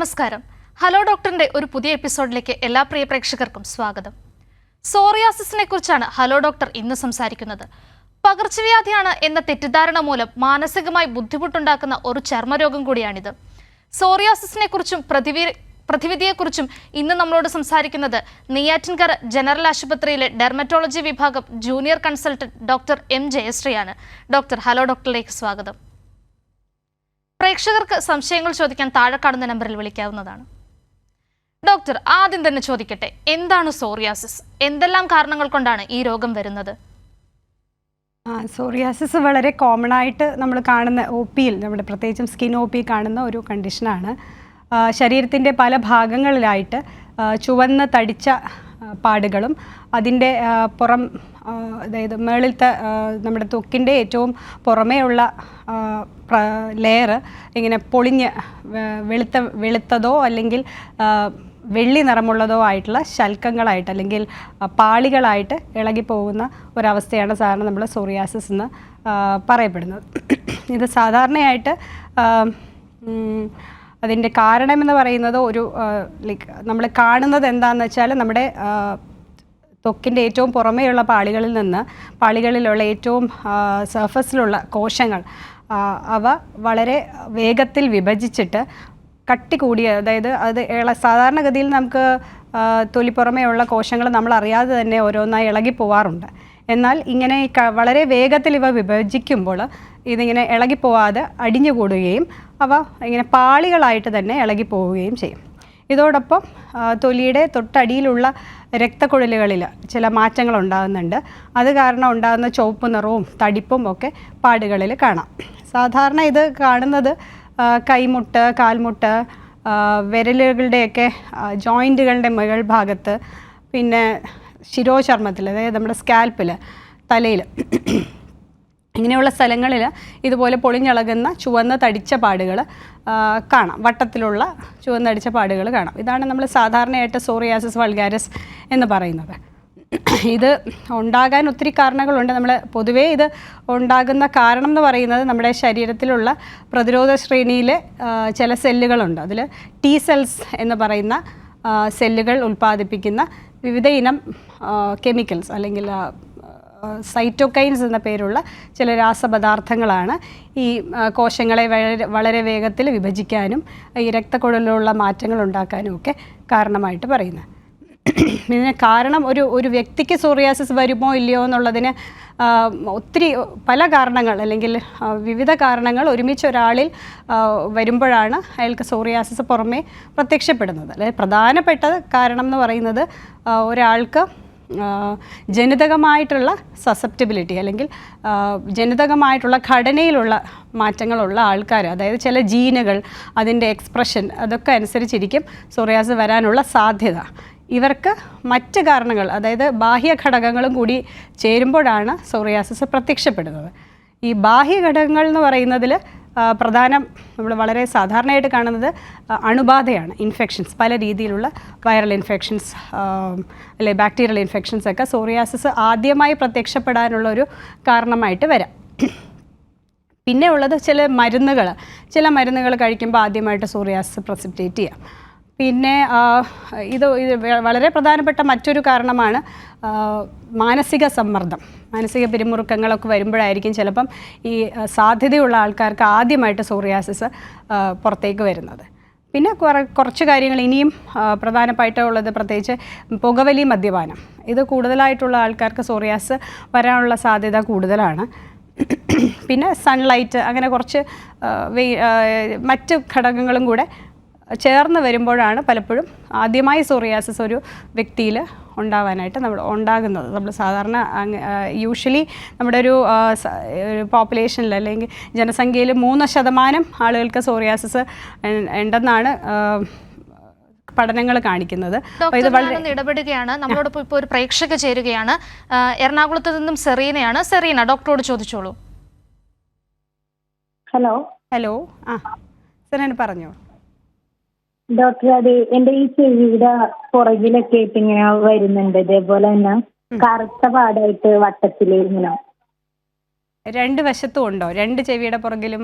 നമസ്കാരം. ഹലോ ഡോക്ടറിന്റെ ഒരു പുതിയ എപ്പിസോഡിലേക്ക് എല്ലാ പ്രിയ പ്രേക്ഷകർക്കും സ്വാഗതം. സോറിയാസിസിനെ കുറിച്ചാണ് ഹലോ ഡോക്ടർ ഇന്ന് സംസാരിക്കുന്നത്. പകർച്ചവ്യാധിയാണ് എന്ന തെറ്റിദ്ധാരണ മൂലം മാനസികമായി ബുദ്ധിമുട്ടുണ്ടാക്കുന്ന ഒരു ചർമ്മരോഗം കൂടിയാണിത്. സോറിയാസിസിനെ കുറിച്ചും പ്രതിവിധിയെക്കുറിച്ചും ഇന്ന് നമ്മളോട് സംസാരിക്കുന്നത് നെയ്യാറ്റിൻകര ജനറൽ ആശുപത്രിയിലെ ഡെർമറ്റോളജി വിഭാഗം ജൂനിയർ കൺസൾട്ടന്റ് ഡോക്ടർ എം ജയശ്രീയാണ്. ഡോക്ടർ, ഹലോ ഡോക്ടറിലേക്ക് സ്വാഗതം. പ്രേക്ഷകർക്ക് സംശയങ്ങൾ ചോദിക്കാൻ താഴെ കാണുന്ന നമ്പറിൽ വിളിക്കാവുന്നതാണ്. ഡോക്ടർ, ആദ്യം തന്നെ ചോദിക്കട്ടെ, എന്താണ് സോറിയാസിസ്? എന്തെല്ലാം കാരണങ്ങൾ കൊണ്ടാണ് ഈ രോഗം വരുന്നത്? സോറിയാസിസ് വളരെ കോമൺ ആയിട്ട് നമ്മൾ കാണുന്ന OPയിൽ, നമ്മുടെ പ്രത്യേകിച്ചും സ്കിൻ OP കാണുന്ന ഒരു കണ്ടീഷനാണ്. ശരീരത്തിൻ്റെ പല ഭാഗങ്ങളിലായിട്ട് ചുവന്ന തടിച്ച പാടുകളും അതിൻ്റെ പുറം, അതായത് മേളിലത്തെ നമ്മുടെ ത്വക്കിൻ്റെ ഏറ്റവും പുറമേയുള്ള ലെയർ ഇങ്ങനെ പൊളിഞ്ഞ് വെളുത്തതോ അല്ലെങ്കിൽ വെള്ളി നിറമുള്ളതോ ആയിട്ടുള്ള ശൽക്കങ്ങളായിട്ട് അല്ലെങ്കിൽ പാളികളായിട്ട് ഇളകിപ്പോകുന്ന ഒരവസ്ഥയാണ് സാധാരണ നമ്മൾ സോറിയാസിസ് എന്ന് പറയപ്പെടുന്നത്. ഇത് സാധാരണയായിട്ട് അതിൻ്റെ കാരണമെന്ന് പറയുന്നത് ഒരു നമ്മൾ കാണുന്നത് എന്താണെന്ന് വെച്ചാൽ നമ്മുടെ ത്വക്കിൻ്റെ ഏറ്റവും പുറമേയുള്ള പാളികളിലുള്ള ഏറ്റവും സർഫസിലുള്ള കോശങ്ങൾ അവ വളരെ വേഗത്തിൽ വിഭജിച്ചിട്ട് കട്ടി കൂടിയ, അതായത് അത് സാധാരണഗതിയിൽ നമുക്ക് തൊലിപ്പുറമേയുള്ള കോശങ്ങൾ നമ്മൾ അറിയാതെ തന്നെ ഓരോന്നായി ഇളകിപ്പോവാറുണ്ട്. എന്നാൽ ഇങ്ങനെ വളരെ വേഗത്തിൽ ഇവ വിഭജിക്കുമ്പോൾ ഇതിങ്ങനെ ഇളകിപ്പോവാതെ അടിഞ്ഞുകൂടുകയും അവ ഇങ്ങനെ പാളികളായിട്ട് തന്നെ ഇളകിപ്പോവുകയും ചെയ്യും. ഇതോടൊപ്പം തൊലിയുടെ തൊട്ടടിയിലുള്ള രക്തക്കുഴലുകളിൽ ചില മാറ്റങ്ങൾ ഉണ്ടാകുന്നുണ്ട്. അത് കാരണം ഉണ്ടാകുന്ന ചുവപ്പ് നിറവും തടിപ്പും ഒക്കെ പാടുകളിൽ കാണാം. സാധാരണ ഇത് കാണുന്നത് കൈമുട്ട്, കാൽമുട്ട്, വിരലുകളുടെയൊക്കെ ജോയിൻറ്റുകളുടെ മുകൾ ഭാഗത്ത്, പിന്നെ ശിരോചർമ്മത്തിൽ, അതായത് നമ്മുടെ സ്കാൽപ്പിൽ, തലയിൽ, ഇങ്ങനെയുള്ള സ്ഥലങ്ങളിൽ ഇതുപോലെ പൊളിഞ്ഞിളകുന്ന ചുവന്ന തടിച്ച പാടുകൾ കാണാം. വട്ടത്തിലുള്ള ചുവന്നടിച്ച പാടുകൾ കാണാം. ഇതാണ് നമ്മൾ സാധാരണയായിട്ട് സോറിയാസിസ് വൾഗാരിസ് എന്ന് പറയുന്നത്. ഇത് ഉണ്ടാകാൻ ഒത്തിരി കാരണങ്ങളുണ്ട്. നമ്മൾ പൊതുവേ ഇത് ഉണ്ടാകുന്ന കാരണം എന്ന് പറയുന്നത് നമ്മുടെ ശരീരത്തിലുള്ള പ്രതിരോധ ശ്രേണിയിലെ ചില സെല്ലുകളുണ്ട്. അതിൽ T സെൽസ് എന്ന് പറയുന്ന സെല്ലുകൾ ഉൽപ്പാദിപ്പിക്കുന്ന വിവിധ ഇനം കെമിക്കൽസ് അല്ലെങ്കിൽ സൈറ്റോകൈൻസ് എന്ന പേരുള്ള ചില രാസപദാർത്ഥങ്ങളാണ് ഈ കോശങ്ങളെ വളരെ വേഗത്തിൽ വിഭജിക്കാനും ഈ രക്തക്കുഴലിലുള്ള മാറ്റങ്ങൾ ഉണ്ടാക്കാനും ഒക്കെ കാരണമായിട്ട് പറയുന്നത്. ഇതിന് കാരണം ഒരു വ്യക്തിക്ക് സോറിയാസിസ് വരുമോ ഇല്ലയോ എന്നുള്ളതിന് ഒത്തിരി പല കാരണങ്ങൾ അല്ലെങ്കിൽ വിവിധ കാരണങ്ങൾ ഒരുമിച്ച് ഒരാളിൽ വരുമ്പോഴാണ് അയാൾക്ക് സോറിയാസിസ് പുറമേ പ്രത്യക്ഷപ്പെടുന്നത്. അതായത് പ്രധാനപ്പെട്ട കാരണം എന്ന് പറയുന്നത് ഒരാൾക്ക് ജനിതകമായിട്ടുള്ള സസെപ്റ്റബിലിറ്റി അല്ലെങ്കിൽ ജനിതകമായിട്ടുള്ള ഘടനയിലുള്ള മാറ്റങ്ങളുള്ള ആൾക്കാർ, അതായത് ചില ജീനുകൾ, അതിൻ്റെ എക്സ്പ്രഷൻ, അതൊക്കെ അനുസരിച്ചിരിക്കും സോറിയാസിസ് വരാനുള്ള സാധ്യത. ഇവർക്ക് മറ്റ് കാരണങ്ങൾ, അതായത് ബാഹ്യ ഘടകങ്ങളും കൂടി ചേരുമ്പോഴാണ് സോറിയാസിസ് പ്രത്യക്ഷപ്പെടുന്നത്. ഈ ബാഹ്യ ഘടകങ്ങൾ എന്ന് പറയുന്നതിൽ പ്രധാനം നമ്മൾ വളരെ സാധാരണയായിട്ട് കാണുന്നത് അണുബാധയാണ്. ഇൻഫെക്ഷൻസ്, പല രീതിയിലുള്ള വൈറൽ ഇൻഫെക്ഷൻസ് അല്ലെ ബാക്ടീരിയൽ ഇൻഫെക്ഷൻസ് ഒക്കെ സോറിയാസിസ് ആദ്യമായി പ്രത്യക്ഷപ്പെടാനുള്ള ഒരു കാരണമായിട്ട് വരാം. പിന്നെ ഉള്ളത് ചില മരുന്നുകൾ കഴിക്കുമ്പോൾ ആദ്യമായിട്ട് സോറിയാസിസ് പ്രസിപ്പിറ്റേറ്റ് ചെയ്യാം. പിന്നെ ഇത് വളരെ പ്രധാനപ്പെട്ട മറ്റൊരു കാരണമാണ് മാനസിക സമ്മർദ്ദം. മാനസിക പിരിമുറുക്കങ്ങളൊക്കെ വരുമ്പോഴായിരിക്കും ചിലപ്പം ഈ സാധ്യതയുള്ള ആൾക്കാർക്ക് ആദ്യമായിട്ട് സോറിയാസിസ് പുറത്തേക്ക് വരുന്നത്. പിന്നെ കുറച്ച് കാര്യങ്ങൾ ഇനിയും പ്രധാനമായിട്ടുള്ളത്, പ്രത്യേകിച്ച് പുകവലി, മദ്യപാനം, ഇത് കൂടുതലായിട്ടുള്ള ആൾക്കാർക്ക് സോറിയാസിസ് വരാനുള്ള സാധ്യത കൂടുതലാണ്. പിന്നെ സൺലൈറ്റ്, അങ്ങനെ കുറച്ച് മറ്റ് ഘടകങ്ങളും കൂടെ ചേർന്ന് വരുമ്പോഴാണ് പലപ്പോഴും ആദ്യമായി സോറിയാസിസ് ഒരു വ്യക്തിയിൽ ഉണ്ടാകാനായിട്ട് ഉണ്ടാകുന്നത്. നമ്മൾ സാധാരണ യൂഷ്വലി നമ്മുടെ ഒരു പോപ്പുലേഷനിൽ അല്ലെങ്കിൽ ജനസംഖ്യയിൽ 3% ആളുകൾക്ക് സോറിയാസിസ് ഉണ്ടെന്നാണ് പഠനങ്ങൾ കാണിക്കുന്നത്. ഇടപെടുകയാണ്. നമ്മളോടൊപ്പം ഇപ്പോൾ ഒരു പ്രേക്ഷക ചേരുകയാണ്. എറണാകുളത്ത് നിന്നും സെറീനയാണ്. സെറീന, ഡോക്ടറോട് ചോദിച്ചോളൂ. ഹലോ. സെറീന പറഞ്ഞോ. ഡോക്ടർ, അത് എന്റെ ഈ ചെവിയുടെ പുറകിലൊക്കെ ആയിട്ട് ഇങ്ങനെ വരുന്നുണ്ട്, ഇതേപോലെ തന്നെ കറുത്ത പാടായിട്ട് വട്ടത്തില് ഇങ്ങനെ. രണ്ട് വശത്തും ഉണ്ടോ? രണ്ട് ചെവിയുടെ പുറകിലും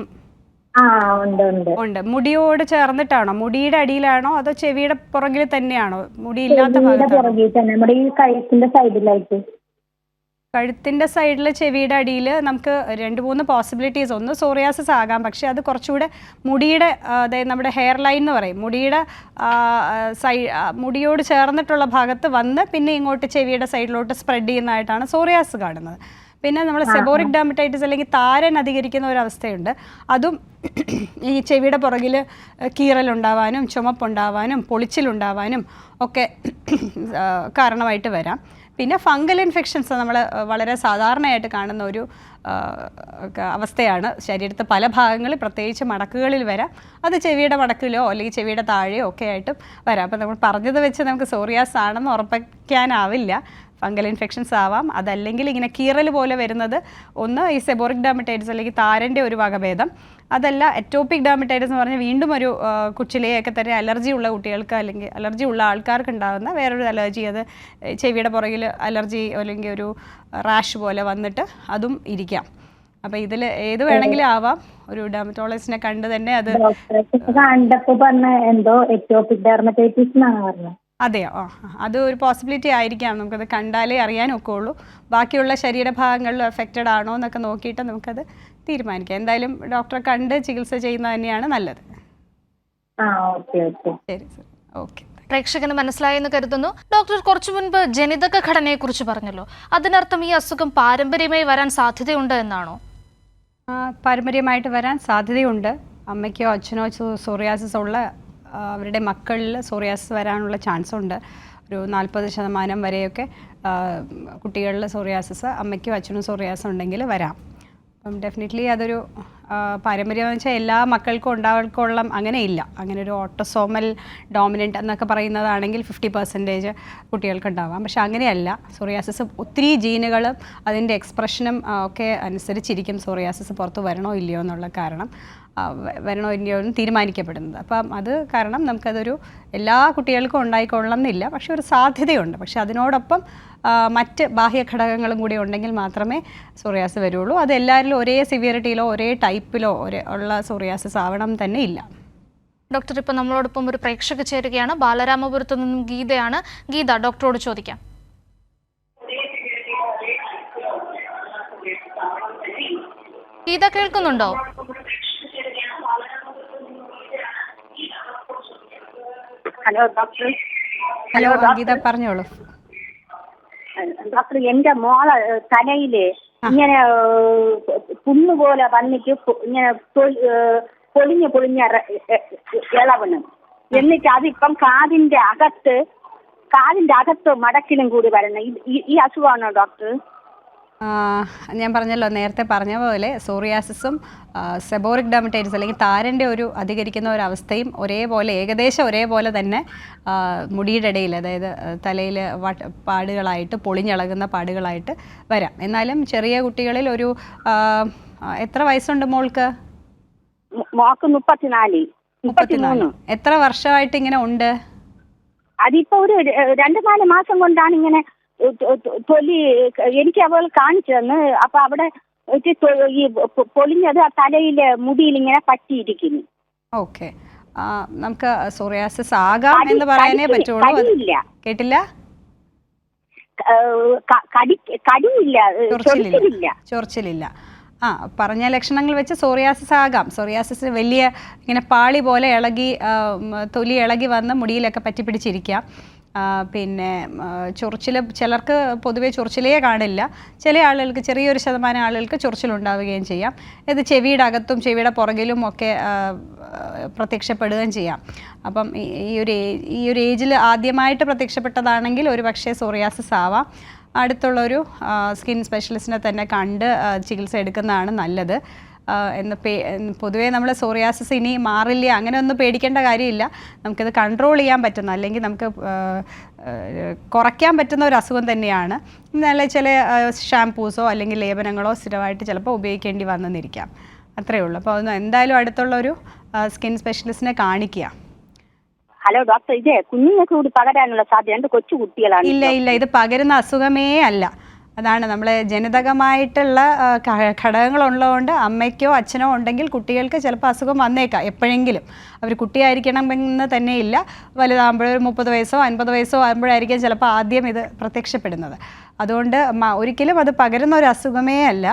ആ ഉണ്ട് ഉണ്ട്. ഉണ്ട്. മുടിയോട് ചേർന്നിട്ടാണോ, മുടിയുടെ അടിയിലാണോ അതോ ചെവിയുടെ പുറകിൽ തന്നെയാണോ, മുടിയില്ലാത്ത ചെവിയുടെ ഭാഗത്താണോ? പുറകിൽ തന്നെ, നമ്മുടെ ഈ കഴുത്തിന്റെ സൈഡിലായിട്ട്. കഴുത്തിൻ്റെ സൈഡിൽ ചെവിയുടെ അടിയിൽ നമുക്ക് 2-3 പോസിബിലിറ്റീസ്. ഒന്ന് സോറിയാസിസ് ആകാം, പക്ഷേ അത് കുറച്ചുകൂടെ മുടിയുടെ അതായത് നമ്മുടെ ഹെയർ ലൈൻ എന്ന് പറയും, മുടിയുടെ മുടിയോട് ചേർന്നിട്ടുള്ള ഭാഗത്ത് വന്ന് പിന്നെ ഇങ്ങോട്ട് ചെവിയുടെ സൈഡിലോട്ട് സ്പ്രെഡ് ചെയ്യുന്നതായിട്ടാണ് സോറിയാസിസ് കാണുന്നത്. പിന്നെ നമ്മൾ സെബോറിക് ഡെർമറ്റൈറ്റിസ് അല്ലെങ്കിൽ താരൻ അധികരിക്കുന്ന ഒരവസ്ഥയുണ്ട്. അതും ഈ ചെവിയുടെ പുറകിൽ കീറലുണ്ടാവാനും ചുമപ്പുണ്ടാവാനും പൊളിച്ചിലുണ്ടാവാനും ഒക്കെ കാരണമായിട്ട് വരാം. പിന്നെ ഫംഗൽ ഇൻഫെക്ഷൻസ് നമ്മൾ വളരെ സാധാരണയായിട്ട് കാണുന്ന ഒരു അവസ്ഥയാണ്. ശരീരത്തെ പല ഭാഗങ്ങളിൽ പ്രത്യേകിച്ച് മടക്കുകളിൽ വരാം. അത് ചെവിയുടെ മടക്കിലോ അല്ലെങ്കിൽ ചെവിയുടെ താഴെയോ ഒക്കെ ആയിട്ടും വരാം. അപ്പോൾ നമ്മൾ പറഞ്ഞത് വെച്ച് നമുക്ക് സോറിയാസ് ആണെന്ന് ഉറപ്പിക്കാനാവില്ല. ഫംഗൽ ഇൻഫെക്ഷൻസ് ആവാം. അതല്ലെങ്കിൽ ഇങ്ങനെ കീറൽ പോലെ വരുന്നത് ഒന്ന് ഈ സെബോറിക് ഡെർമറ്റൈറ്റിസ് അല്ലെങ്കിൽ താരൻ്റെ ഒരു വകഭേദം. അതല്ല എറ്റോപിക് ഡെർമറ്റൈറ്റിസ് എന്ന് പറഞ്ഞാൽ വീണ്ടും ഒരു കുച്ചിലയൊക്കെ തന്നെ അലർജി ഉള്ള കുട്ടികൾക്ക് അല്ലെങ്കിൽ അലർജി ഉള്ള ആൾക്കാർക്ക് ഉണ്ടാകുന്ന വേറൊരു അലർജി. അത് ചെവിയുടെ പുറകിൽ അലർജി അല്ലെങ്കിൽ ഒരു റാഷ് പോലെ വന്നിട്ട് അതും ഇരിക്കാം. അപ്പോൾ ഇതിൽ ഏത് വേണമെങ്കിലും ആവാം. ഒരു ഡെർമറ്റോളജിസ്റ്റിനെ കണ്ട് തന്നെ അത് കണ്ടപ്പോൾ പറഞ്ഞ എന്തോ എറ്റോപിക് ഡെർമറ്റൈറ്റിസ് എന്നാണ് പറഞ്ഞത്. അതെയോ? അത് ഒരു പോസിബിലിറ്റി ആയിരിക്കാം. നമുക്കത് കണ്ടാലേ അറിയാനൊക്കെ ഉള്ളൂ. ബാക്കിയുള്ള ശരീരഭാഗങ്ങളിൽ എഫക്റ്റഡ് ആണോ എന്നൊക്കെ നോക്കിയിട്ട് നമുക്കത് തീരുമാനിക്കാം. എന്തായാലും ഡോക്ടറെ കണ്ട് ചികിത്സ ചെയ്യുന്നത് തന്നെയാണ് നല്ലത്. ശരി സർ, ഓക്കെ. പ്രേക്ഷകന് മനസ്സിലായെന്ന് കരുതുന്നു. ഡോക്ടർ കുറച്ചു മുൻപ് ജനിതക ഘടനയെക്കുറിച്ച് പറഞ്ഞല്ലോ, അതിനർത്ഥം ഈ അസുഖം പാരമ്പര്യമായി വരാൻ സാധ്യതയുണ്ട് എന്നാണോ? പാരമ്പര്യമായിട്ട് വരാൻ സാധ്യതയുണ്ട്. അമ്മയ്ക്കോ അച്ഛനോ സോറിയാസിസ് ഉള്ള അവരുടെ മക്കളിൽ സോറിയാസിസ് വരാനുള്ള ചാൻസ് ഉണ്ട്. ഒരു 40% വരെയൊക്കെ കുട്ടികളിൽ സോറിയാസിസ്, അമ്മയ്ക്കും അച്ഛനും സോറിയാസിസ് ഉണ്ടെങ്കിൽ വരാം. അപ്പം ഡെഫിനറ്റ്ലി അതൊരു പാരമ്പര്യം എന്ന് വെച്ചാൽ എല്ലാ മക്കൾക്കും ഉണ്ടാകൊള്ളം അങ്ങനെയില്ല. അങ്ങനെ ഒരു ഓട്ടോസോമൽ ഡോമിനൻ്റ് എന്നൊക്കെ പറയുന്നതാണെങ്കിൽ 50% കുട്ടികൾക്ക് ഉണ്ടാവാം. പക്ഷെ അങ്ങനെയല്ല. സോറിയാസിസ് ഒത്തിരി ജീനുകളും അതിൻ്റെ എക്സ്പ്രഷനും ഒക്കെ അനുസരിച്ചിരിക്കും സോറിയാസിസ് പുറത്ത് വരണോ ഇല്ലയോ എന്നുള്ള കാരണം വരണോ ഇല്ലയോ എന്ന് തീരുമാനിക്കപ്പെടുന്നത്. അപ്പം അത് കാരണം നമുക്കതൊരു എല്ലാ കുട്ടികൾക്കും ഉണ്ടായിക്കൊള്ളണം എന്നില്ല. പക്ഷെ ഒരു സാധ്യതയുണ്ട്. പക്ഷെ അതിനോടൊപ്പം മറ്റ് ബാഹ്യ ഘടകങ്ങളും കൂടി ഉണ്ടെങ്കിൽ മാത്രമേ സോറിയാസിസ് വരുള്ളൂ. അത് എല്ലാവരിലും ഒരേ സിവിയറിറ്റിയിലോ ഒരേ ടൈപ്പിലോ ഉള്ള സോറിയാസിസ് ആവണം തന്നെ ഇല്ല. ഡോക്ടർ, ഇപ്പോൾ നമ്മളോടൊപ്പം ഒരു പ്രേക്ഷക ചേരുകയാണ്. ബാലരാമപുരത്തു നിന്നും ഗീതയാണ്. ഗീത, ഡോക്ടറോട് ചോദിക്കാം. ഗീത കേൾക്കുന്നുണ്ടോ? Hello doctor. ഹലോ ഗീത, പറഞ്ഞോളൂ. ഡോക്ടർ, എന്റെ മോളെ തലയില് ഇങ്ങനെ പുണ്ണുപോലെ വന്നിട്ട് ഇങ്ങനെ പൊളിഞ്ഞ ഇളവണ്. എന്നിട്ട് അതിപ്പം കാതിന്റെ അകത്ത് മടക്കിലും കൂടി വരണം. ഈ അസുഖമാണോ ഡോക്ടർ? ഞാൻ പറഞ്ഞല്ലോ, നേരത്തെ പറഞ്ഞ പോലെ സോറിയാസിസും സെബോറിക് ഡെർമറ്റൈറ്റിസ് അല്ലെങ്കിൽ താരൻ്റെ ഒരു അധികരിക്കുന്ന ഒരവസ്ഥയും ഏകദേശം ഒരേപോലെ തന്നെ മുടിയുടെ ഇടയിൽ, അതായത് തലയിൽ പാടുകളായിട്ട് പൊളിഞ്ഞിളകുന്ന പാടുകളായിട്ട് വരാം. എന്നാലും ചെറിയ കുട്ടികളിൽ ഒരു എത്ര വയസ്സുണ്ട് മോൾക്ക്? മോൾക്ക് 34. എത്ര വർഷമായിട്ട് ഇങ്ങനെ ഉണ്ട്? അതിപ്പോ ഒരു 2-4 മാസം കൊണ്ടാണ് ഇങ്ങനെ തൊലി എനിക്ക് അവൾ കാണിച്ചു തന്ന്. അപ്പൊ അവിടെ ഈ പൊളിഞ്ഞത് ആ തലയിലെ മുടിയിൽ ഇങ്ങനെ പറ്റിയിരിക്കുന്നു. ഓക്കെ, നമുക്ക് സോറിയാസിസ് ആകാം എന്ന് പറയാനേ പറ്റുള്ളൂ. കേട്ടില്ല? ചൊറിച്ചിലില്ല. പറഞ്ഞ ലക്ഷണങ്ങൾ വെച്ച് സോറിയാസിസ് ആകാം. സോറിയാസിസ് വലിയ ഇങ്ങനെ പാളി പോലെ തൊലി ഇളകി വന്ന് മുടിയിലൊക്കെ പറ്റിപ്പിടിച്ചിരിക്കാം. പിന്നെ ചൊറിച്ചിൽ ചിലർക്ക് പൊതുവേ ചൊറിച്ചിലേ കാണില്ല. ചില ആളുകൾക്ക്, ചെറിയൊരു ശതമാനം ആളുകൾക്ക് ചൊറിച്ചിലുണ്ടാവുകയും ചെയ്യാം. ഇത് ചെവിയുടെ അകത്തും ചെവിയുടെ പുറകിലും ഒക്കെ പ്രത്യക്ഷപ്പെടുകയും ചെയ്യാം. അപ്പം ഈ ഒരു ഏജിൽ ആദ്യമായിട്ട് പ്രത്യക്ഷപ്പെട്ടതാണെങ്കിൽ ഒരു പക്ഷേ സോറിയാസിസ് ആവാം. അടുത്തുള്ളൊരു സ്കിൻ സ്പെഷ്യലിസ്റ്റിനെ തന്നെ കണ്ട് ചികിത്സ എടുക്കുന്നതാണ് നല്ലത്. പൊതുവേ നമ്മൾ സോറിയാസിസ് ഇനി മാറില്ല അങ്ങനെ ഒന്നും പേടിക്കേണ്ട കാര്യമില്ല. നമുക്കിത് കൺട്രോൾ ചെയ്യാൻ പറ്റുന്ന, അല്ലെങ്കിൽ നമുക്ക് കുറയ്ക്കാൻ പറ്റുന്ന ഒരു അസുഖം തന്നെയാണ്. നല്ല ചില ഷാംപൂസോ അല്ലെങ്കിൽ ലേപനങ്ങളോ സ്ഥിരമായിട്ട് ചിലപ്പോൾ ഉപയോഗിക്കേണ്ടി വന്നെന്നിരിക്കാം. അത്രയേ ഉള്ളൂ. അപ്പോൾ അതൊന്ന് എന്തായാലും അടുത്തുള്ളൊരു സ്കിൻ സ്പെഷ്യലിസ്റ്റിനെ കാണിക്കുക. ഹലോ ഡോക്ടർ, ഇത് കുഞ്ഞുങ്ങൾക്ക് കൂടി പകരാനുള്ള സാധ്യത? കൊച്ചു കുട്ടികളാണ്. ഇല്ല, ഇത് പകരുന്ന അസുഖമേ അല്ല. അതാണ് നമ്മൾ ജനിതകമായിട്ടുള്ള ഘടകങ്ങളുള്ളതുകൊണ്ട് അമ്മയ്ക്കോ അച്ഛനോ ഉണ്ടെങ്കിൽ കുട്ടികൾക്ക് ചിലപ്പോൾ അസുഖം വന്നേക്കാം എപ്പോഴെങ്കിലും. അവർ കുട്ടിയായിരിക്കണമെന്ന് തന്നെയില്ല, വലുതാകുമ്പോഴോ 30 വയസ്സോ 50 വയസ്സോ ആകുമ്പോഴായിരിക്കും ചിലപ്പോൾ ആദ്യം ഇത് പ്രത്യക്ഷപ്പെടുന്നത്. അതുകൊണ്ട് ഒരിക്കലും അത് പകരുന്ന ഒരു അസുഖമേ അല്ല,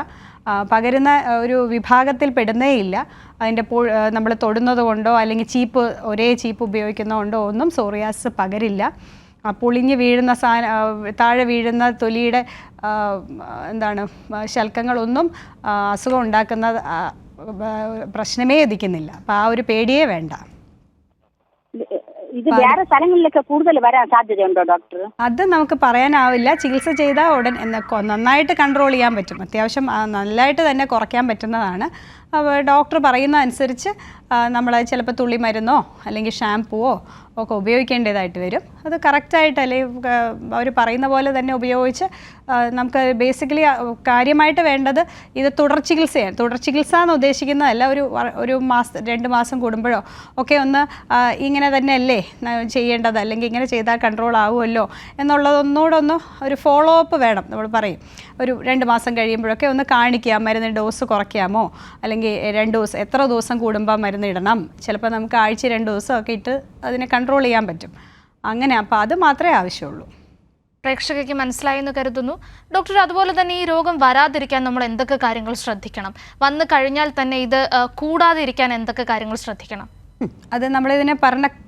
പകരുന്ന ഒരു വിഭാഗത്തിൽ പെടുന്നേ ഇല്ല. അതിൻ്റെ നമ്മൾ തൊടുന്നത് കൊണ്ടോ അല്ലെങ്കിൽ ഒരേ ചീപ്പ് ഉപയോഗിക്കുന്നതുകൊണ്ടോ ഒന്നും സോറിയാസിസ് പകരില്ല. പൊളിഞ്ഞ് വീഴുന്ന താഴെ വീഴുന്ന തൊലിയുടെ ശൽക്കങ്ങളൊന്നും അസുഖം ഉണ്ടാക്കുന്ന പ്രശ്നമേ ഉദിക്കുന്നില്ല. അപ്പോൾ ആ ഒരു പേടിയേ വേണ്ട. ഇത് വേറെ സ്ഥലങ്ങളിലൊക്കെ കൂടുതൽ വരാൻ സാധ്യതയുണ്ടോ ഡോക്ടർ? അത് നമുക്ക് പറയാനാവില്ല. ചികിത്സ ചെയ്താൽ ഉടൻ നന്നായിട്ട് കൺട്രോൾ ചെയ്യാൻ പറ്റും, അത്യാവശ്യം നല്ലതായിട്ട് തന്നെ കുറയ്ക്കാൻ പറ്റുന്നതാണ്. ഡോക്ടർ പറയുന്ന അനുസരിച്ച് നമ്മൾ ചിലപ്പോൾ തുള്ളി മരുന്നോ അല്ലെങ്കിൽ ഷാംപൂവോ ഒക്കെ ഉപയോഗിക്കേണ്ടതായിട്ട് വരും. അത് കറക്റ്റായിട്ട് അല്ലെങ്കിൽ അവർ പറയുന്ന പോലെ തന്നെ ഉപയോഗിച്ച് നമുക്ക് ബേസിക്കലി കാര്യമായിട്ട് വേണ്ടത് ഇത് തുടർ ചികിത്സയാണ്. തുടർ ചികിത്സ എന്ന് ഉദ്ദേശിക്കുന്നതല്ല ഒരു മാസം 2 മാസം കൂടുമ്പോഴോ ഒക്കെ ഒന്ന് ഇങ്ങനെ തന്നെയല്ലേ ചെയ്യേണ്ടത്, അല്ലെങ്കിൽ ഇങ്ങനെ ചെയ്താൽ കൺട്രോൾ ആവുമല്ലോ എന്നുള്ളതൊന്നുകൂടെ ഒരു ഫോളോ അപ്പ് വേണം. നമ്മൾ പറയും ഒരു 2 മാസം കഴിയുമ്പോഴൊക്കെ ഒന്ന് കാണിക്കാം, മരുന്ന് ഡോസ് കുറയ്ക്കാമോ, അല്ലെങ്കിൽ 2 ദിവസം എത്ര ദിവസം കൂടുമ്പോൾ മരുന്ന് ഇടണം. ചിലപ്പോൾ നമുക്ക് ആഴ്ച 2 ദിവസമൊക്കെ ഇട്ട് അതിനെ കൺട്രോൾ ചെയ്യാൻ പറ്റും. അങ്ങനെ അപ്പോൾ അത് മാത്രമേ ആവശ്യമുള്ളൂ. പ്രേക്ഷകയ്ക്ക് മനസ്സിലായി എന്ന് കരുതുന്നു. ഡോക്ടർ, അതുപോലെ തന്നെ ഈ രോഗം വരാതിരിക്കാൻ നമ്മൾ എന്തൊക്കെ കാര്യങ്ങൾ ശ്രദ്ധിക്കണം? വന്നു കഴിഞ്ഞാൽ തന്നെ ഇത് കൂടാതിരിക്കാൻ എന്തൊക്കെ കാര്യങ്ങൾ ശ്രദ്ധിക്കണം? അത് നമ്മളിതിനെ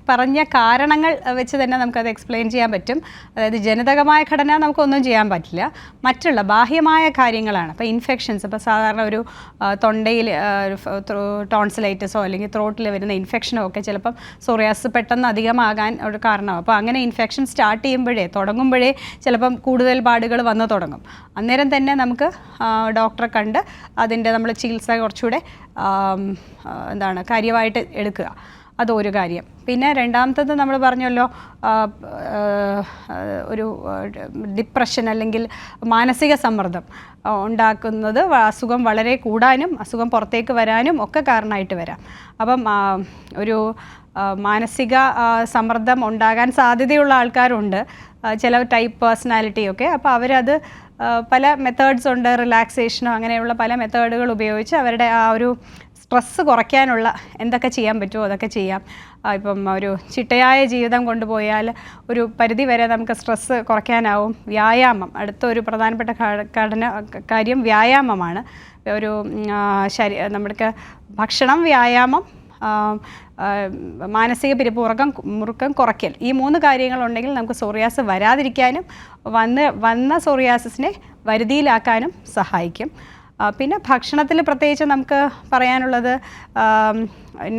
പറഞ്ഞ കാരണങ്ങൾ വെച്ച് തന്നെ നമുക്കത് എക്സ്പ്ലെയിൻ ചെയ്യാൻ പറ്റും. അതായത് ജനിതകമായ ഘടന നമുക്കൊന്നും ചെയ്യാൻ പറ്റില്ല, മറ്റുള്ള ബാഹ്യമായ കാര്യങ്ങളാണ്. അപ്പോൾ ഇൻഫെക്ഷൻസ്, ഇപ്പോൾ സാധാരണ ഒരു തൊണ്ടയിൽ ടോൺസിലൈറ്റിസോ അല്ലെങ്കിൽ ത്രോട്ടിൽ വരുന്ന ഇൻഫെക്ഷനോ ഒക്കെ ചിലപ്പം സോറിയാസിസ് പെട്ടെന്ന് അധികമാകാൻ ഒരു കാരണമാകും. അപ്പോൾ അങ്ങനെ ഇൻഫെക്ഷൻ സ്റ്റാർട്ട് തുടങ്ങുമ്പോഴേ ചിലപ്പം കൂടുതൽ പാടുകൾ വന്നു തുടങ്ങും. അന്നേരം തന്നെ നമുക്ക് ഡോക്ടറെ കണ്ട് അതിൻ്റെ നമ്മൾ ചികിത്സ കുറച്ചുകൂടെ കാര്യമായിട്ട് എടുക്കുക. അതൊരു കാര്യം. പിന്നെ രണ്ടാമത്തത് നമ്മൾ പറഞ്ഞല്ലോ, ഒരു ഡിപ്രഷൻ അല്ലെങ്കിൽ മാനസിക സമ്മർദ്ദം ഉണ്ടാക്കുന്നത് അസുഖം വളരെ കൂടാനും അസുഖം പുറത്തേക്ക് വരാനും ഒക്കെ കാരണമായിട്ട് വരാം. അപ്പം ഒരു മാനസിക സമ്മർദ്ദം ഉണ്ടാകാൻ സാധ്യതയുള്ള ആൾക്കാരുണ്ട്, ചില ടൈപ്പ് പേഴ്സണാലിറ്റിയൊക്കെ. അപ്പോൾ അവരത് പല മെത്തേഡ്സ് ഉണ്ട്, റിലാക്സേഷനോ അങ്ങനെയുള്ള പല മെത്തേഡുകൾ ഉപയോഗിച്ച് അവരുടെ ആ ഒരു സ്ട്രെസ്സ് കുറയ്ക്കാനുള്ള എന്തൊക്കെ ചെയ്യാൻ പറ്റുമോ അതൊക്കെ ചെയ്യാം. ഇപ്പം ഒരു ചിട്ടയായ ജീവിതം കൊണ്ടുപോയാൽ ഒരു പരിധി വരെ നമുക്ക് സ്ട്രെസ്സ് കുറയ്ക്കാനാവും. വ്യായാമം, അടുത്തൊരു പ്രധാനപ്പെട്ട കാര്യം വ്യായാമമാണ്. നമുക്ക് ഭക്ഷണം, വ്യായാമം, മാനസിക പിരിമുറുക്കം കുറയ്ക്കൽ, ഈ 3 കാര്യങ്ങളുണ്ടെങ്കിൽ നമുക്ക് സോറിയാസിസ് വരാതിരിക്കാനും വന്ന സോറിയാസിസിനെ വരുതിയിലാക്കാനും സഹായിക്കും. പിന്നെ ഭക്ഷണത്തിൽ പ്രത്യേകിച്ച് നമുക്ക് പറയാനുള്ളത്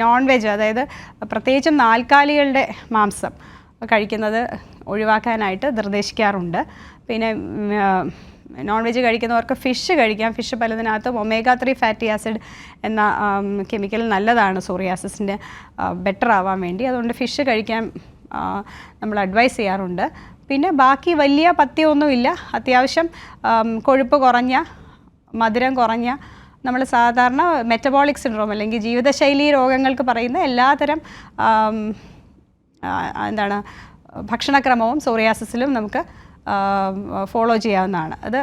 നോൺ വെജ്, അതായത് പ്രത്യേകിച്ചും നാൽക്കാലികളുടെ മാംസം കഴിക്കുന്നത് ഒഴിവാക്കാനായിട്ട് നിർദ്ദേശിക്കാറുണ്ട്. പിന്നെ നോൺ വെജ് കഴിക്കുന്നവർക്ക് ഫിഷ് കഴിക്കാം. ഫിഷ് പലതിനകത്തും omega-3 ഫാറ്റി ആസിഡ് എന്ന കെമിക്കൽ നല്ലതാണ് സോറിയാസിസിൻ്റെ ബെറ്റർ ആവാൻ വേണ്ടി. അതുകൊണ്ട് ഫിഷ് കഴിക്കാൻ നമ്മൾ അഡ്വൈസ് ചെയ്യാറുണ്ട്. പിന്നെ ബാക്കി വലിയ പഥ്യമൊന്നുമില്ല. അത്യാവശ്യം കൊഴുപ്പ് കുറഞ്ഞ, മധുരം കുറഞ്ഞ, നമ്മൾ സാധാരണ മെറ്റബോളിക് സിൻഡ്രോം അല്ലെങ്കിൽ ജീവിതശൈലി രോഗങ്ങൾക്ക് പറയുന്ന എല്ലാതരം ഭക്ഷണക്രമവും സോറിയാസിസിലും നമുക്ക് ഫോളോ ചെയ്യാവുന്നതാണ്. അത്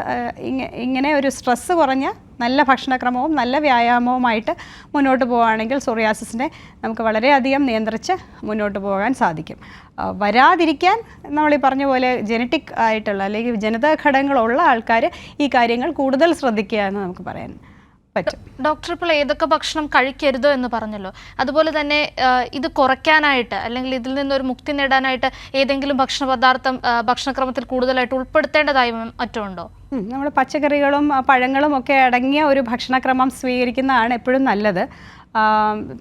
ഇങ്ങനെ ഒരു സ്ട്രെസ്സ് കുറഞ്ഞ നല്ല ഭക്ഷണക്രമവും നല്ല വ്യായാമവുമായിട്ട് മുന്നോട്ട് പോവുകയാണെങ്കിൽ സോറിയാസിസിനെ നമുക്ക് വളരെയധികം നിയന്ത്രിച്ച് മുന്നോട്ട് പോകാൻ സാധിക്കും. വരാതിരിക്കാൻ നമ്മൾ ഈ പറഞ്ഞ പോലെ ജനറ്റിക് ആയിട്ടുള്ള അല്ലെങ്കിൽ ജനിതക ഘടകങ്ങളുള്ള ആൾക്കാർ ഈ കാര്യങ്ങൾ കൂടുതൽ ശ്രദ്ധിക്കുക എന്ന് നമുക്ക് പറയാൻ പറ്റും. ഡോക്ടർ, ഇപ്പോൾ ഏതൊക്കെ ഭക്ഷണം കഴിക്കരുതോ എന്ന് പറഞ്ഞല്ലോ, അതുപോലെ തന്നെ ഇത് കുറയ്ക്കാനായിട്ട് അല്ലെങ്കിൽ ഇതിൽ നിന്നൊരു മുക്തി നേടാനായിട്ട് ഏതെങ്കിലും ഭക്ഷണക്രമത്തിൽ കൂടുതലായിട്ട് ഉൾപ്പെടുത്തേണ്ടതായി മറ്റോ ഉണ്ടോ? നമ്മൾ പച്ചക്കറികളും പഴങ്ങളും ഒക്കെ അടങ്ങിയ ഒരു ഭക്ഷണക്രമം സ്വീകരിക്കുന്നതാണ് എപ്പോഴും നല്ലത്.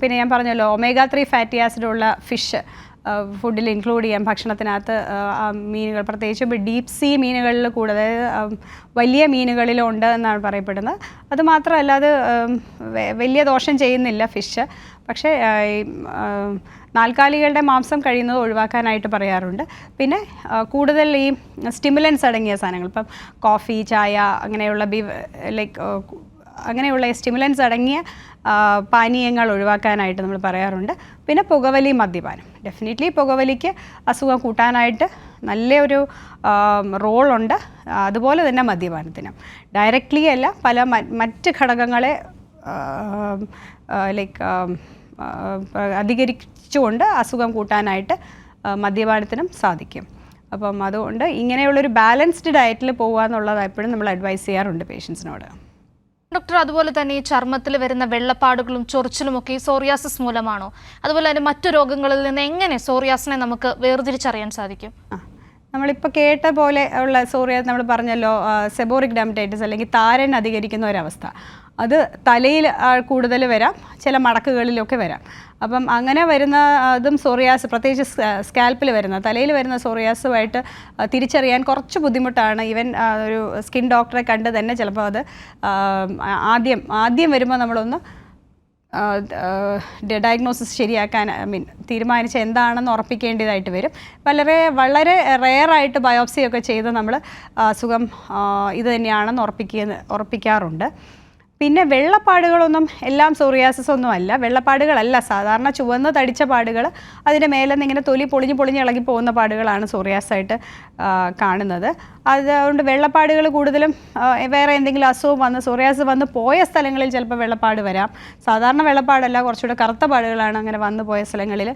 പിന്നെ ഞാൻ പറഞ്ഞല്ലോ, omega-3 ഫാറ്റി ആസിഡുള്ള ഫിഷ് ഫുഡിൽ ഇൻക്ലൂഡ് ചെയ്യാം. ഭക്ഷണത്തിനകത്ത് മീനുകൾ, പ്രത്യേകിച്ച് ഡീപ് സീ മീനുകളിൽ കൂടെ, അതായത് വലിയ മീനുകളിലുണ്ട് എന്നാണ് പറയപ്പെടുന്നത്. അതുമാത്രമല്ല, അത് വലിയ ദോഷം ചെയ്യുന്നില്ല ഫിഷ്. പക്ഷേ നാൽക്കാലികളുടെ മാംസം കഴിയുന്നത് ഒഴിവാക്കാനായിട്ട് പറയാറുണ്ട്. പിന്നെ കൂടുതൽ ഈ സ്റ്റിമുലൻസ് അടങ്ങിയ സാധനങ്ങൾ, ഇപ്പം കോഫി, ചായ അങ്ങനെയുള്ള ലൈക്ക് അങ്ങനെയുള്ള സ്റ്റിമുലൻസ് അടങ്ങിയ പാനീയങ്ങൾ ഒഴിവാക്കാനായിട്ട് നമ്മൾ പറയാറുണ്ട്. പിന്നെ പുകവലി, മദ്യപാനം. ഡെഫിനറ്റ്ലി പുകവലിക്ക് അസുഖം കൂട്ടാനായിട്ട് നല്ലൊരു റോളുണ്ട്. അതുപോലെ തന്നെ മദ്യപാനത്തിനും ഡയറക്റ്റ്ലി അല്ല, പല മറ്റ് ഘടകങ്ങളെ ലൈക്ക് അധികരിച്ചുകൊണ്ട് അസുഖം കൂട്ടാനായിട്ട് മദ്യപാനത്തിനും സാധിക്കും. അപ്പം അതുകൊണ്ട് ഇങ്ങനെയുള്ളൊരു ബാലൻസ്ഡ് ഡയറ്റിൽ പോകുക എന്നുള്ളത് എപ്പോഴും നമ്മൾ അഡ്വൈസ് ചെയ്യാറുണ്ട് പേഷ്യൻസിനോട്. ഡോക്ടർ, അതുപോലെ തന്നെ ഈ ചർമ്മത്തിൽ വരുന്ന വെള്ളപ്പാടുകളും ചൊറിച്ചിലുമൊക്കെ ഈ സോറിയാസിസ് മൂലമാണോ? അതുപോലെ തന്നെ മറ്റു രോഗങ്ങളിൽ നിന്ന് എങ്ങനെ സോറിയാസിനെ നമുക്ക് വേർതിരിച്ചറിയാൻ സാധിക്കും? നമ്മളിപ്പോൾ കേട്ട പോലെ ഉള്ള സോറിയാസ് നമ്മൾ പറഞ്ഞല്ലോ, സെബോറിക് ഡെർമറ്റൈറ്റിസ് അല്ലെങ്കിൽ താരൻ അധികരിക്കുന്ന ഒരവസ്ഥ. അത് തലയിൽ കൂടുതൽ വരാം, ചില മടക്കുകളിലൊക്കെ വരാം. അപ്പം അങ്ങനെ വരുന്ന അതും സോറിയാസ്, പ്രത്യേകിച്ച് സ്കാൽപ്പിൽ വരുന്ന, തലയിൽ വരുന്ന സോറിയാസുമായിട്ട് തിരിച്ചറിയാൻ കുറച്ച് ബുദ്ധിമുട്ടാണ്. ഈവൻ ഒരു സ്കിൻ ഡോക്ടറെ കണ്ട് തന്നെ ചിലപ്പോൾ അത് ആദ്യം വരുമ്പോൾ നമ്മളൊന്ന് ഡയഗ്നോസിസ് ശരിയാക്കാൻ തീരുമാനിച്ച് എന്താണെന്ന് ഉറപ്പിക്കേണ്ടതായിട്ട് വരും. വളരെ റെയറായിട്ട് ബയോപ്സിയൊക്കെ ചെയ്ത് നമ്മൾ അസുഖം ഇത് തന്നെയാണെന്ന് ഉറപ്പിക്കാറുണ്ട്. പിന്നെ വെള്ളപ്പാടുകളൊന്നും എല്ലാം സോറിയാസിസ് ഒന്നും അല്ല. വെള്ളപ്പാടുകളല്ല, സാധാരണ ചുവന്ന് തടിച്ച പാടുകൾ, അതിൻ്റെ മേലെ നിന്ന് ഇങ്ങനെ തൊലി പൊളിഞ്ഞ് ഇളകി പോകുന്ന പാടുകളാണ് സോറിയാസായിട്ട് കാണുന്നത്. അതുകൊണ്ട് വെള്ളപ്പാടുകൾ കൂടുതലും വേറെ എന്തെങ്കിലും അസുഖം വന്ന് സോറിയാസ് വന്ന് പോയ സ്ഥലങ്ങളിൽ ചിലപ്പോൾ വെള്ളപ്പാട് വരാം. സാധാരണ വെള്ളപ്പാടല്ല, കുറച്ചുകൂടെ കറുത്ത പാടുകളാണ് അങ്ങനെ വന്നു പോയ സ്ഥലങ്ങളിൽ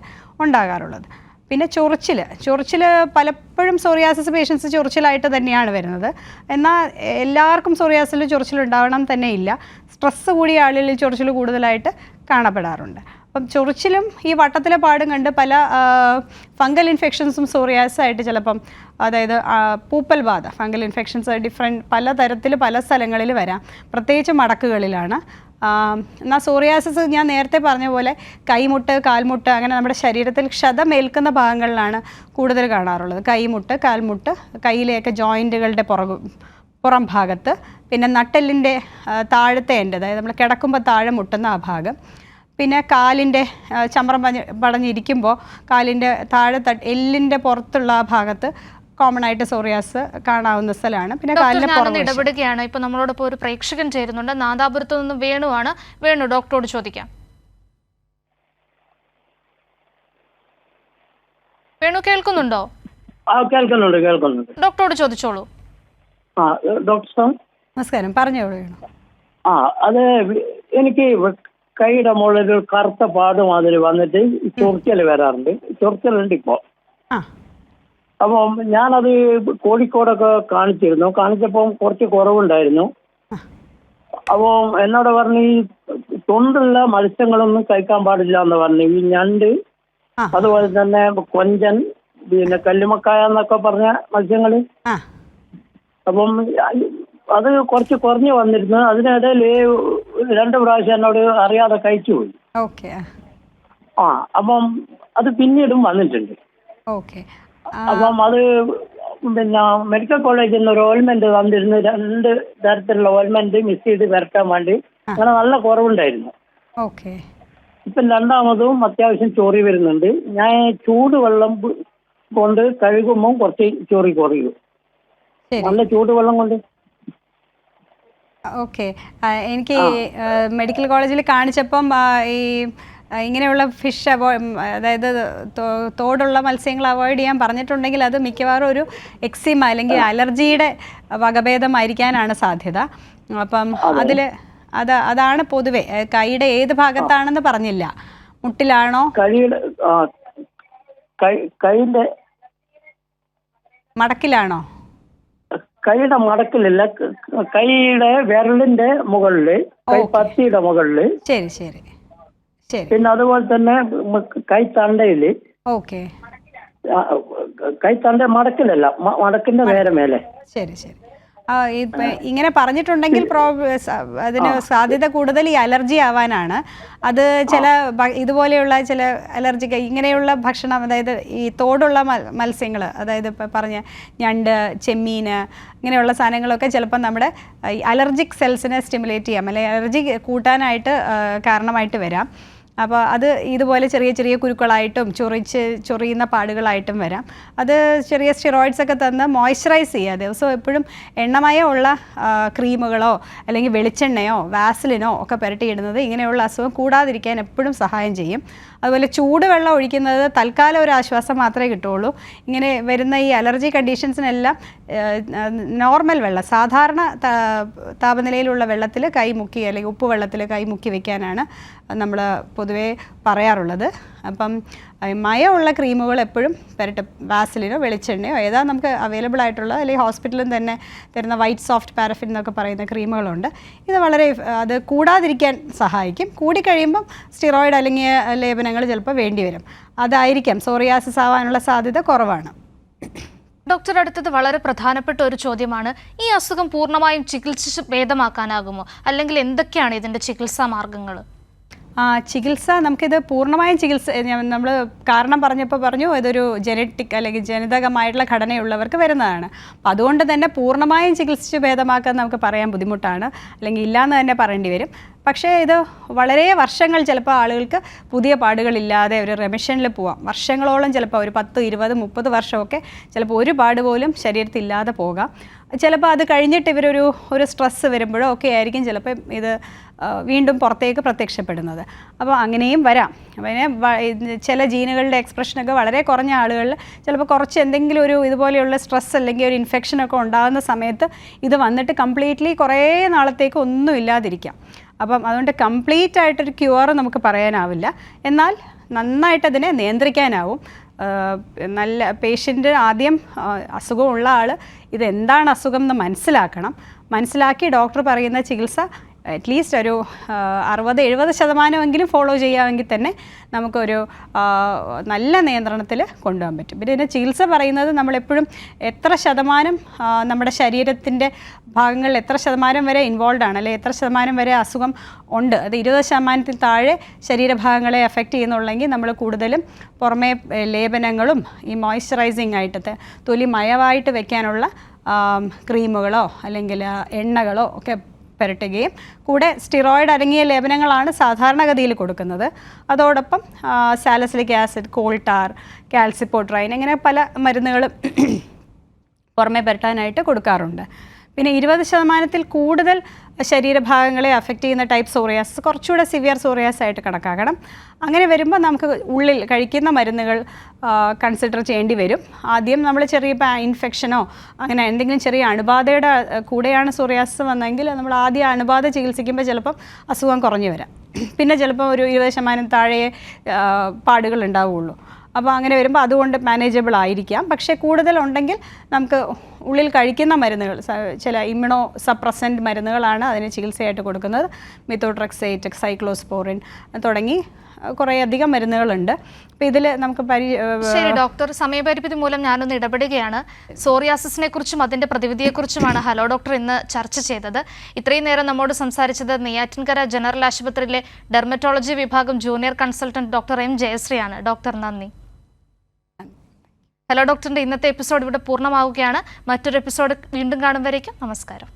ഉണ്ടാകാറുള്ളത്. പിന്നെ ചൊറിച്ചിൽ പലപ്പോഴും സോറിയാസിസ് പേഷ്യൻസ് ചൊറിച്ചിലായിട്ട് തന്നെയാണ് വരുന്നത്. എന്നാൽ എല്ലാവർക്കും സോറിയാസിൽ ചൊറിച്ചിലുണ്ടാവണം തന്നെ ഇല്ല. സ്ട്രെസ്സ് കൂടിയ ആളുകളിൽ ചൊറിച്ചിൽ കൂടുതലായിട്ട് കാണപ്പെടാറുണ്ട്. അപ്പം ചൊറിച്ചിലും ഈ വട്ടത്തിലെ പാടും കണ്ട് പല ഫംഗൽ ഇൻഫെക്ഷൻസും സോറിയാസായിട്ട് ചിലപ്പം, അതായത് പൂപ്പൽ ബാധ, ഫംഗൽ ഇൻഫെക്ഷൻസ് പല തരത്തിൽ പല സ്ഥലങ്ങളിൽ വരാം, പ്രത്യേകിച്ച് മടക്കുകളിലാണ്. എന്നാൽ സോറിയാസിസ് ഞാൻ നേരത്തെ പറഞ്ഞ പോലെ കൈമുട്ട്, കാൽമുട്ട്, അങ്ങനെ നമ്മുടെ ശരീരത്തിൽ ക്ഷതമേൽക്കുന്ന ഭാഗങ്ങളിലാണ് കൂടുതൽ കാണാറുള്ളത്. കൈമുട്ട്, കാൽമുട്ട്, കയ്യിലെയൊക്കെ ജോയിൻറ്റുകളുടെ പുറം ഭാഗത്ത്, പിന്നെ നട്ടെല്ലിൻ്റെ താഴത്തെ എൻഡ്, അതായത് നമ്മൾ കിടക്കുമ്പോൾ താഴെ മുട്ടുന്ന ആ ഭാഗം, പിന്നെ കാലിൻ്റെ ചമ്രം പടഞ്ഞിരിക്കുമ്പോൾ കാലിൻ്റെ താഴെ എല്ലിൻ്റെ പുറത്തുള്ള ആ ഭാഗത്ത് കോമൺ ആയിട്ട് സോറിയാസ് കാണാവുന്ന സ്ഥലമാണ്. പിന്നെ കാലിന് ഇടപെടുകയാണ്. ഇപ്പൊ നമ്മളോടൊപ്പം ഒരു പ്രേക്ഷകൻ ചേരുന്നുണ്ട്. നാദാപുരത്ത് നിന്ന് വേണുവാണ്. വേണു, ഡോക്ടറോട് ചോദിക്കാം. വേണു കേൾക്കുന്നുണ്ടോ? കേൾക്കുന്നുണ്ട്. ഡോക്ടറോട് ചോദിച്ചോളൂ. ഡോക്ടർ നമസ്കാരം, പറഞ്ഞോളൂ വേണു. അത് എനിക്ക് കൈയുടെ മുകളിൽ കറുത്ത പാട് മാതിരി വന്നിട്ട് ചൊറിച്ചൽ വരാറുണ്ട്. ചൊറിച്ചലുണ്ട് ഇപ്പോൾ. അപ്പം ഞാനത് കോഴിക്കോടൊക്കെ കാണിച്ചപ്പോൾ കുറച്ച് കുറവുണ്ടായിരുന്നു. അപ്പോൾ എന്നോട് പറഞ്ഞു ഈ തൊണ്ടുള്ള മത്സ്യങ്ങളൊന്നും കഴിക്കാൻ പാടില്ല എന്ന് പറഞ്ഞു. ഈ ഞണ്ട്, അതുപോലെ തന്നെ കൊഞ്ചൻ, പിന്നെ കല്ലുമക്കായ എന്നൊക്കെ പറഞ്ഞ മത്സ്യങ്ങൾ. അപ്പം അത് കുറച്ച് കുറഞ്ഞു വന്നിരുന്നു. അതിനിടയിൽ 2 പ്രാവശ്യം എന്നോട് അറിയാതെ കഴിച്ചു പോയി. അപ്പം അത് പിന്നീടും വന്നിട്ടുണ്ട്. അപ്പം അത് പിന്നെ മെഡിക്കൽ കോളേജിൽ നിന്ന് ഒരു ഓയിൽമെന്റ് തന്നിരുന്നു. 2 തരത്തിലുള്ള ഓയിൽമെന്റ് മിക്സ് ചെയ്ത് വരട്ടാൻ വേണ്ടി. അങ്ങനെ നല്ല കുറവുണ്ടായിരുന്നു. ഇപ്പം രണ്ടാമതും അത്യാവശ്യം ചൊറി വരുന്നുണ്ട്. ഞാൻ ചൂടുവെള്ളം കൊണ്ട് കഴുകുമ്പോൾ കുറച്ച് ചൊറി കുറയും. നല്ല ചൂടുവെള്ളം കൊണ്ട്. എനിക്ക് മെഡിക്കൽ കോളേജിൽ കാണിച്ചപ്പം ഈ ഇങ്ങനെയുള്ള ഫിഷ് അതായത് തോടുള്ള മത്സ്യങ്ങൾ അവോയ്ഡ് ചെയ്യാൻ പറഞ്ഞിട്ടുണ്ടെങ്കിൽ അത് മിക്കവാറും ഒരു എക്സിമ അല്ലെങ്കിൽ അലർജിയുടെ വകഭേദമായിരിക്കാനാണ് സാധ്യത. അപ്പം അതാണ് പൊതുവെ. കൈയുടെ ഏത് ഭാഗത്താണെന്ന് പറഞ്ഞില്ല, മുട്ടിലാണോ കൈയുടെ മടക്കിലാണോ? കൈയുടെ മടക്കിലല്ല, കൈയുടെ വിരലിന്റെ മുകളില്, കൈപ്പത്തിയുടെ മുകളില്. ശരി ശരി ശരി. പിന്നെ അതുപോലെ തന്നെ കൈത്തണ്ടയില്. കൈത്തണ്ട മടക്കിലല്ല, മടക്കിന്റെ നേരെ മേലെ. ശരി ശരി. ഇങ്ങനെ പറഞ്ഞിട്ടുണ്ടെങ്കിൽ അതിന് സാധ്യത കൂടുതൽ ഈ അലർജി ആവാനാണ്. അത് ചില ഇതുപോലെയുള്ള ചില അലർജിക്ക് ഇങ്ങനെയുള്ള ഭക്ഷണം, അതായത് ഈ തോടുള്ള മത്സ്യങ്ങൾ, അതായത് ഇപ്പം പറഞ്ഞ ഞണ്ട്, ചെമ്മീൻ, ഇങ്ങനെയുള്ള സാധനങ്ങളൊക്കെ ചിലപ്പോൾ നമ്മുടെ ഈ അലർജിക് സെൽസിനെ സ്റ്റിമുലേറ്റ് ചെയ്യാം, അല്ലെങ്കിൽ അലർജി കൂട്ടാനായിട്ട് കാരണമായിട്ട് വരാം. അപ്പോൾ അത് ഇതുപോലെ ചെറിയ ചെറിയ കുരുക്കളായിട്ടും ചൊറിയുന്ന പാടുകളായിട്ടും വരാം. അത് ചെറിയ സ്റ്റിറോയിഡ്സ് ഒക്കെ തന്ന് മോയ്സ്ചറൈസ് ചെയ്യുക. ദിവസവും എപ്പോഴും എണ്ണമയമുള്ള ക്രീമുകളോ അല്ലെങ്കിൽ വെളിച്ചെണ്ണയോ വാസലിനോ ഒക്കെ പുരട്ടിയിടുന്നത് ഇങ്ങനെയുള്ള അസുഖം കൂടാതിരിക്കാൻ എപ്പോഴും സഹായം ചെയ്യും. അതുപോലെ ചൂടുവെള്ളം ഒഴിക്കുന്നത് തൽക്കാലം ഒരു ആശ്വാസം മാത്രമേ കിട്ടുകയുള്ളൂ. ഇങ്ങനെ വരുന്ന ഈ അലർജി കണ്ടീഷൻസിനെല്ലാം നോർമൽ വെള്ളം, സാധാരണ താപനിലയിലുള്ള വെള്ളത്തിൽ കൈ മുക്കി അല്ലെങ്കിൽ ഉപ്പ് വെള്ളത്തിൽ കൈ മുക്കി വെക്കാനാണ് നമ്മൾ പൊതുവേ പറയാറുള്ളത്. അപ്പം മയമുള്ള ക്രീമുകൾ എപ്പോഴും വാസലിനോ വെളിച്ചെണ്ണയോ ഏതാ നമുക്ക് അവൈലബിൾ ആയിട്ടുള്ളത്, അല്ലെങ്കിൽ ഹോസ്പിറ്റലിൽ തന്നെ തരുന്ന വൈറ്റ് സോഫ്റ്റ് പാരഫിൻ എന്നൊക്കെ പറയുന്ന ക്രീമുകളുണ്ട്. ഇത് വളരെ അത് കൂടാതിരിക്കാൻ സഹായിക്കും. കൂടിക്കഴിയുമ്പം സ്റ്റിറോയിഡ് അല്ലെങ്കിൽ ലേപനങ്ങൾ ചിലപ്പോൾ വേണ്ടി വരും. അതായിരിക്കാം സോറിയാസിസ് ആവാനുള്ള സാധ്യത കുറവാണ്. ഡോക്ടർ, അടുത്തത് വളരെ പ്രധാനപ്പെട്ട ഒരു ചോദ്യമാണ്. ഈ അസുഖം പൂർണ്ണമായും ചികിത്സിച്ച് ഭേദമാക്കാനാകുമോ, അല്ലെങ്കിൽ എന്തൊക്കെയാണ് ഇതിൻ്റെ ചികിത്സാ മാർഗങ്ങൾ? ചികിത്സ നമുക്കിത് പൂർണ്ണമായും നമ്മൾ കാരണം പറഞ്ഞു ഇതൊരു ജനറ്റിക് അല്ലെങ്കിൽ ജനിതകമായിട്ടുള്ള ഘടനയുള്ളവർക്ക് വരുന്നതാണ്. അപ്പം അതുകൊണ്ട് തന്നെ പൂർണ്ണമായും ചികിത്സിച്ച് ഭേദമാക്കാൻ നമുക്ക് പറയാൻ ബുദ്ധിമുട്ടാണ്, അല്ലെങ്കിൽ ഇല്ലയെന്ന് തന്നെ പറയേണ്ടി വരും. പക്ഷേ ഇത് വളരെ വർഷങ്ങൾ ചിലപ്പോൾ ആളുകൾക്ക് പുതിയ പാടുകളില്ലാതെ ഒരു റെമിഷനിൽ പോവാം. വർഷങ്ങളോളം ചിലപ്പോൾ ഒരു 10, 20, 30 വർഷമൊക്കെ ചിലപ്പോൾ ഒരു പാട് പോലും ശരീരത്തിൽ ഇല്ലാതെ പോകാം. ചിലപ്പോൾ അത് കഴിഞ്ഞിട്ട് ഒരു സ്ട്രെസ്സ് വരുമ്പോഴോ ഒക്കെ ആയിരിക്കും ചിലപ്പോൾ ഇത് വീണ്ടും പുറത്തേക്ക് പ്രത്യക്ഷപ്പെടുന്നത്. അപ്പോൾ അങ്ങനെയും വരാം. പിന്നെ ചില ജീനുകളുടെ എക്സ്പ്രഷനൊക്കെ വളരെ കുറഞ്ഞ ആളുകളിൽ ചിലപ്പോൾ കുറച്ച് എന്തെങ്കിലും ഇതുപോലെയുള്ള സ്ട്രെസ് അല്ലെങ്കിൽ ഒരു ഇൻഫെക്ഷനൊക്കെ ഉണ്ടാകുന്ന സമയത്ത് ഇത് വന്നിട്ട് കംപ്ലീറ്റ്ലി കുറേ നാളത്തേക്ക് ഒന്നും ഇല്ലാതിരിക്കാം. അപ്പം അതുകൊണ്ട് കംപ്ലീറ്റ് ആയിട്ടൊരു ക്യൂർ നമുക്ക് പറയാനാവില്ല, എന്നാൽ നന്നായിട്ട് അതിനെ നിയന്ത്രിക്കാനാവും. നല്ല പേഷ്യൻ്റ് ആദ്യം അസുഖമുള്ള ആൾ ഇതെന്താണ് അസുഖം എന്ന് മനസ്സിലാക്കി ഡോക്ടർ പറയുന്ന ചികിത്സ അറ്റ്ലീസ്റ്റ് ഒരു 60-70% ഫോളോ ചെയ്യാമെങ്കിൽ തന്നെ നമുക്കൊരു നല്ല നിയന്ത്രണത്തിൽ കൊണ്ടുപോകാൻ പറ്റും. പിന്നെ ഇതിൻ്റെ ചികിത്സ പറയുന്നത് നമ്മളെപ്പോഴും എത്ര ശതമാനം നമ്മുടെ ശരീരത്തിൻ്റെ ഭാഗങ്ങളിൽ എത്ര ശതമാനം വരെ ഇൻവോൾവ് ആണ്, അല്ലെങ്കിൽ എത്ര ശതമാനം വരെ അസുഖം ഉണ്ട്, അത് 20% താഴെ ശരീരഭാഗങ്ങളെ എഫക്റ്റ് ചെയ്യുന്നുള്ളെങ്കിൽ നമ്മൾ കൂടുതലും പുറമേ ലേപനങ്ങളും ഈ മോയ്സ്ചറൈസിങ് ആയിട്ട് തൊലി മയമായിട്ട് വെക്കാനുള്ള ക്രീമുകളോ അല്ലെങ്കിൽ എണ്ണകളോ ഒക്കെ പുരട്ടുകയും കൂടെ സ്റ്റിറോയിഡ് അടങ്ങിയ ലേപനങ്ങളാണ് സാധാരണഗതിയിൽ കൊടുക്കുന്നത്. അതോടൊപ്പം സാലിസിലിക് ആസിഡ്, കോൾട്ടാർ, കാൽസിപ്പോട്രൈൻ ഇങ്ങനെ പല മരുന്നുകളും പുറമെ പുരട്ടാനായിട്ട് കൊടുക്കാറുണ്ട്. പിന്നെ 20% കൂടുതൽ ശരീരഭാഗങ്ങളെ അഫക്റ്റ് ചെയ്യുന്ന ടൈപ്പ് സോറിയാസിസ് കുറച്ചുകൂടെ സിവിയർ സോറിയാസിസ് ആയിട്ട് കണക്കാക്കണം. അങ്ങനെ വരുമ്പോൾ നമുക്ക് ഉള്ളിൽ കഴിക്കുന്ന മരുന്നുകൾ കൺസിഡർ ചെയ്യേണ്ടി വരും. ആദ്യം നമ്മൾ ചെറിയ ഇൻഫെക്ഷനോ അങ്ങനെ എന്തെങ്കിലും ചെറിയ അണുബാധയുടെ കൂടെയാണ് സോറിയാസിസ് വന്നതെങ്കിൽ നമ്മൾ ആദ്യം അണുബാധ ചികിത്സിക്കുമ്പോൾ ചിലപ്പം അസുഖം കുറഞ്ഞു വരാം. പിന്നെ ചിലപ്പോൾ ഒരു 20% താഴെ പാടുകൾ ഉണ്ടാവുകയുള്ളൂ. അപ്പോൾ അങ്ങനെ വരുമ്പോൾ അതുകൊണ്ട് മാനേജബിൾ ആയിരിക്കാം. പക്ഷേ കൂടുതലുണ്ടെങ്കിൽ നമുക്ക് ഉള്ളിൽ കഴിക്കുന്ന മരുന്നുകൾ, ചില ഇമ്മ്യൂണോ സപ്രസൻറ്റ് മരുന്നുകളാണ് അതിന് ചികിത്സയായിട്ട് കൊടുക്കുന്നത്. മെത്തോട്രെക്സേറ്റ്, സൈക്ലോസ്പോറിൻ തുടങ്ങി കുറേയധികം മരുന്നുകളുണ്ട്. അപ്പോൾ ഇതിൽ നമുക്ക് ശരി ഡോക്ടർ, സമയപരിമിതി മൂലം ഞാനൊന്ന് ഇടപെടുകയാണ്. സോറിയാസിസിനെ കുറിച്ചും അതിൻ്റെ പ്രതിവിധിയെക്കുറിച്ചുമാണ് ഹലോ ഡോക്ടർ ഇന്ന് ചർച്ച ചെയ്തത്. ഇത്രയും നേരം നമ്മോട് സംസാരിച്ചത് നെയ്യാറ്റിൻകര ജനറൽ ആശുപത്രിയിലെ ഡെർമറ്റോളജി വിഭാഗം ജൂനിയർ കൺസൾട്ടന്റ് ഡോക്ടർ M. ജയശ്രീയാണ്. ഡോക്ടർ നന്ദി. ഹലോ ഡോക്ടറിൻ്റെ ഇന്നത്തെ എപ്പിസോഡ് ഇവിടെ പൂർണ്ണമാവുകയാണ്. മറ്റൊരു എപ്പിസോഡ് വീണ്ടും കാണും വരേക്കും നമസ്കാരം.